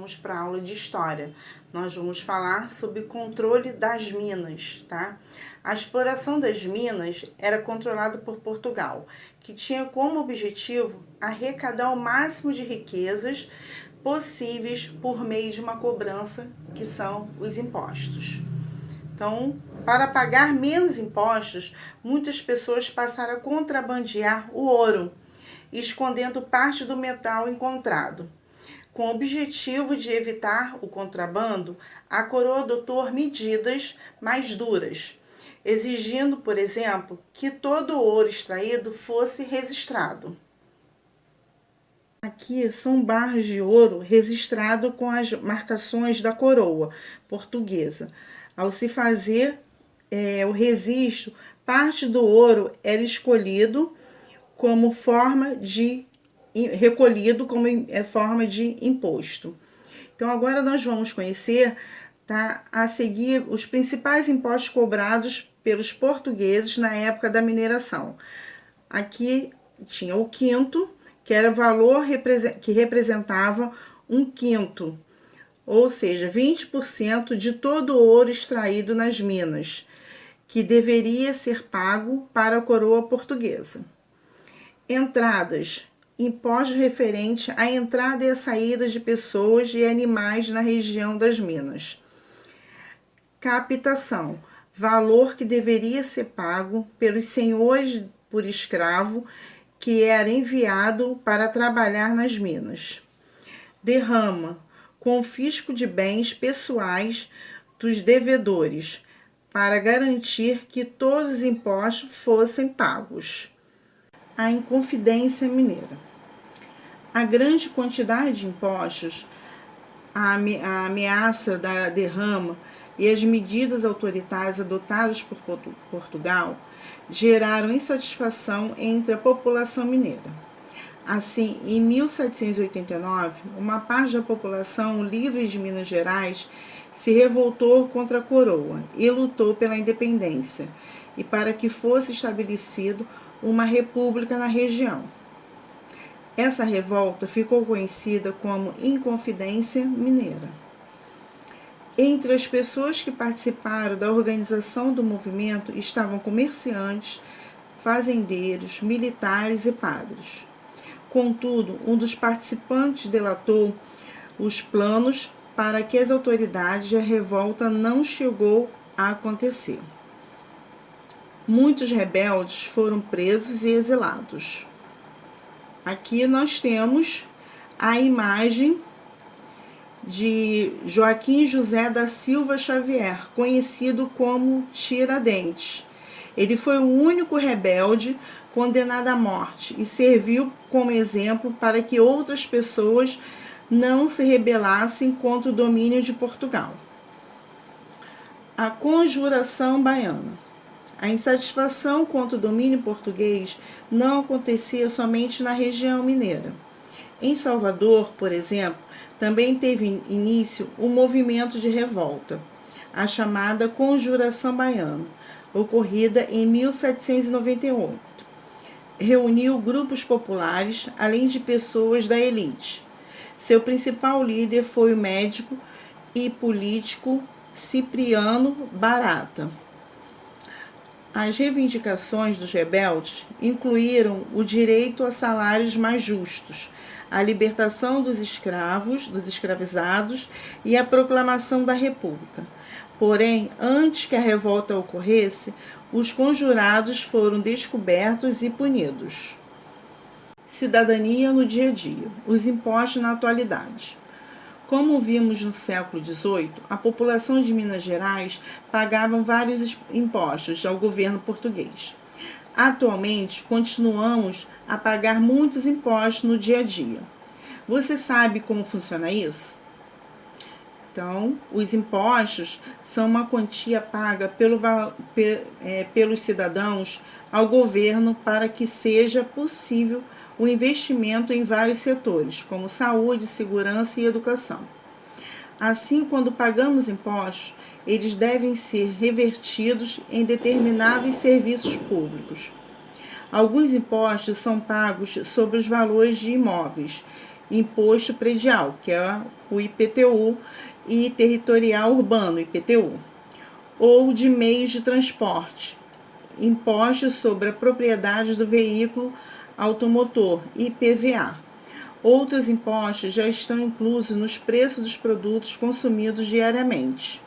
vamos para a aula de História. Nós vamos falar sobre controle das minas, tá? A exploração das minas era controlada por Portugal, que tinha como objetivo arrecadar o máximo de riquezas possíveis por meio de uma cobrança, que são os impostos. Então, para pagar menos impostos, muitas pessoas passaram a contrabandear o ouro, escondendo parte do metal encontrado. Com o objetivo de evitar o contrabando, a coroa adotou medidas mais duras, exigindo, por exemplo, que todo o ouro extraído fosse registrado. Aqui são barras de ouro registrado com as marcações da coroa portuguesa. Ao se fazer o registro, parte do ouro era escolhido como forma de recolhido como forma de imposto. Então agora nós vamos conhecer, tá, a seguir os principais impostos cobrados pelos portugueses na época da mineração. Aqui tinha o quinto, que era o valor que representava um quinto, ou seja, 20% de todo o ouro extraído nas minas, que deveria ser pago para a coroa portuguesa. Entradas: imposto referente à entrada e à saída de pessoas e animais na região das minas. Captação: valor que deveria ser pago pelos senhores por escravo que era enviado para trabalhar nas minas. Derrama: confisco de bens pessoais dos devedores, para garantir que todos os impostos fossem pagos. A Inconfidência Mineira. A grande quantidade de impostos, a ameaça da derrama e as medidas autoritárias adotadas por Portugal geraram insatisfação entre a população mineira. Assim, em 1789, uma parte da população livre de Minas Gerais se revoltou contra a coroa e lutou pela independência e para que fosse estabelecido uma república na região. Essa revolta ficou conhecida como Inconfidência Mineira. Entre as pessoas que participaram da organização do movimento estavam comerciantes, fazendeiros, militares e padres. Contudo, um dos participantes delatou os planos para que as autoridades e a revolta não chegou a acontecer. Muitos rebeldes foram presos e exilados. Aqui nós temos a imagem de Joaquim José da Silva Xavier, conhecido como Tiradentes. Ele foi o único rebelde condenado à morte e serviu como exemplo para que outras pessoas não se rebelassem contra o domínio de Portugal. A Conjuração Baiana. A insatisfação contra o domínio português não acontecia somente na região mineira. Em Salvador, por exemplo, também teve início o movimento de revolta, a chamada Conjuração Baiana, ocorrida em 1798. Reuniu grupos populares, além de pessoas da elite. Seu principal líder foi o médico e político Cipriano Barata. As reivindicações dos rebeldes incluíram o direito a salários mais justos, a libertação dos escravos, dos escravizados e a proclamação da República. Porém, antes que a revolta ocorresse, os conjurados foram descobertos e punidos. Cidadania no dia a dia. Os impostos na atualidade. Como vimos no século XVIII, a população de Minas Gerais pagava vários impostos ao governo português. Atualmente, continuamos a pagar muitos impostos no dia a dia. Você sabe como funciona isso? Então, os impostos são uma quantia paga pelos cidadãos ao governo para que seja possível o investimento em vários setores, como saúde, segurança e educação. Assim, quando pagamos impostos, eles devem ser revertidos em determinados serviços públicos. Alguns impostos são pagos sobre os valores de imóveis imposto predial, que é o IPTU, e territorial urbano, IPTU, ou de meios de transporte, impostos sobre a propriedade do veículo automotor, IPVA. Outros impostos já estão inclusos nos preços dos produtos consumidos diariamente.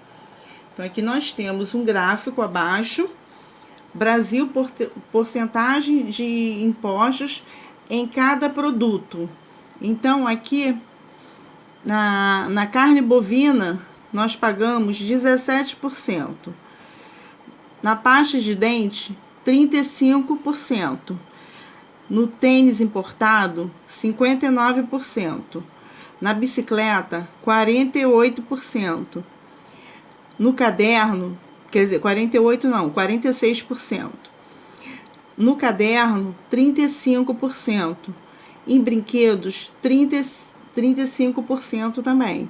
Então, aqui nós temos um gráfico abaixo, Brasil, porcentagem de impostos em cada produto. Então, aqui, na carne bovina, nós pagamos 17%. Na pasta de dente, 35%. No tênis importado, 59%. Na bicicleta, 48%. No caderno, quer dizer, 48 não, 46%. No caderno, 35%. Em brinquedos, 35% também.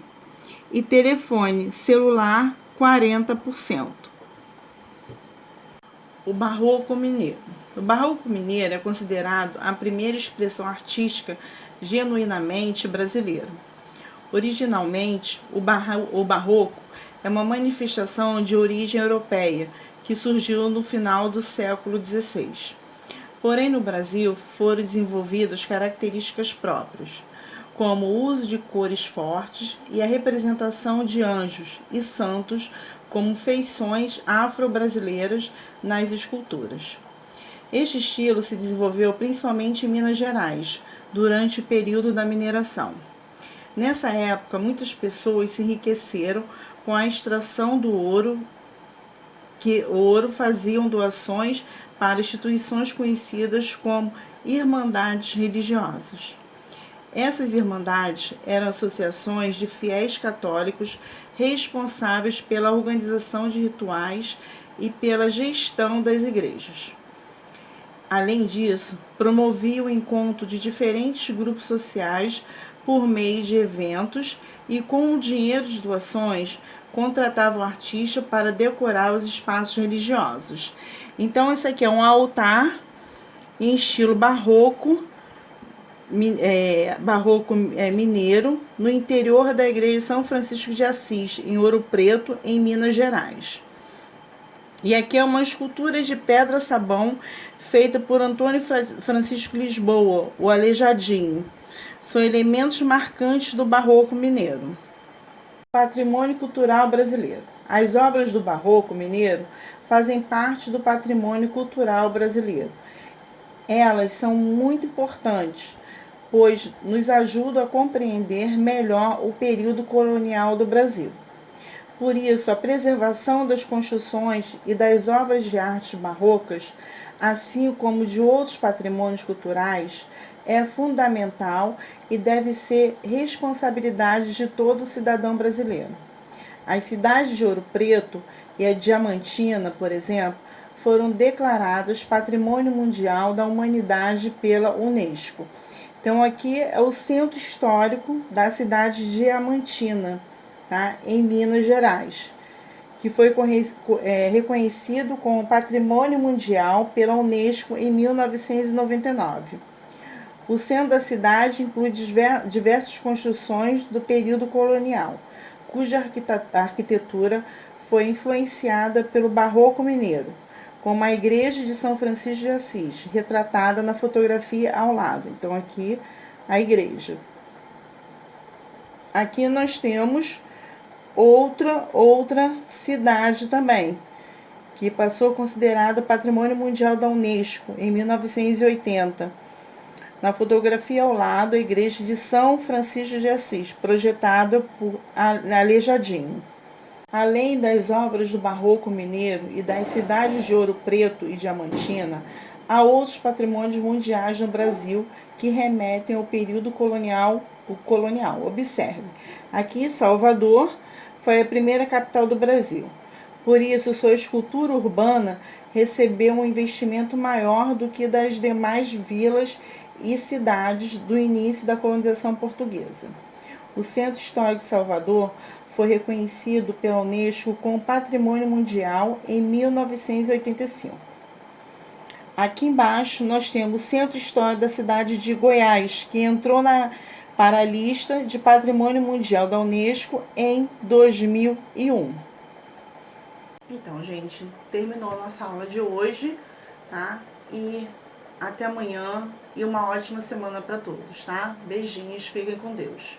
E telefone celular, 40%. O barroco mineiro. O barroco mineiro é considerado a primeira expressão artística genuinamente brasileira. Originalmente, o barroco é uma manifestação de origem europeia que surgiu no final do século XVI. Porém, no Brasil foram desenvolvidas características próprias, como o uso de cores fortes e a representação de anjos e santos como feições afro-brasileiras nas esculturas. Este estilo se desenvolveu principalmente em Minas Gerais, durante o período da mineração. Nessa época, muitas pessoas se enriqueceram com a extração do ouro, faziam doações para instituições conhecidas como irmandades religiosas. Essas irmandades eram associações de fiéis católicos responsáveis pela organização de rituais e pela gestão das igrejas. Além disso, promovia o encontro de diferentes grupos sociais por meio de eventos e, com o dinheiro de doações, contratava o artista para decorar os espaços religiosos. Então, esse aqui é um altar em estilo barroco, mineiro, no interior da igreja de São Francisco de Assis, em Ouro Preto, em Minas Gerais. E aqui é uma escultura de pedra-sabão feita por Antônio Francisco Lisboa, o Aleijadinho. São elementos marcantes do barroco mineiro. Patrimônio cultural brasileiro. As obras do barroco mineiro fazem parte do patrimônio cultural brasileiro. Elas são muito importantes, pois nos ajudam a compreender melhor o período colonial do Brasil. Por isso, a preservação das construções e das obras de arte barrocas, assim como de outros patrimônios culturais, é fundamental e deve ser responsabilidade de todo cidadão brasileiro. As cidades de Ouro Preto e a Diamantina, por exemplo, foram declaradas Patrimônio Mundial da Humanidade pela Unesco. Então, aqui é o centro histórico da cidade de Diamantina, tá? Em Minas Gerais, que foi reconhecido como Patrimônio Mundial pela Unesco em 1999. O centro da cidade inclui diversas construções do período colonial, cuja arquitetura foi influenciada pelo barroco mineiro, como a igreja de São Francisco de Assis, retratada na fotografia ao lado. Então, aqui a igreja. Aqui nós temos outra cidade também, que passou considerada Patrimônio Mundial da Unesco em 1980. Na fotografia ao lado, a igreja de São Francisco de Assis, projetada por Aleijadinho. Além das obras do barroco mineiro e das cidades de Ouro Preto e Diamantina, há outros patrimônios mundiais no Brasil que remetem ao período colonial. Observe, aqui Salvador foi a primeira capital do Brasil. Por isso, sua escultura urbana recebeu um investimento maior do que das demais vilas e cidades do início da colonização portuguesa. O Centro Histórico de Salvador foi reconhecido pela Unesco como Patrimônio Mundial em 1985. Aqui embaixo nós temos o Centro Histórico da cidade de Goiás, que entrou para a lista de Patrimônio Mundial da Unesco em 2001. Então, gente, terminou a nossa aula de hoje, tá? E até amanhã e uma ótima semana para todos, tá? Beijinhos, fiquem com Deus.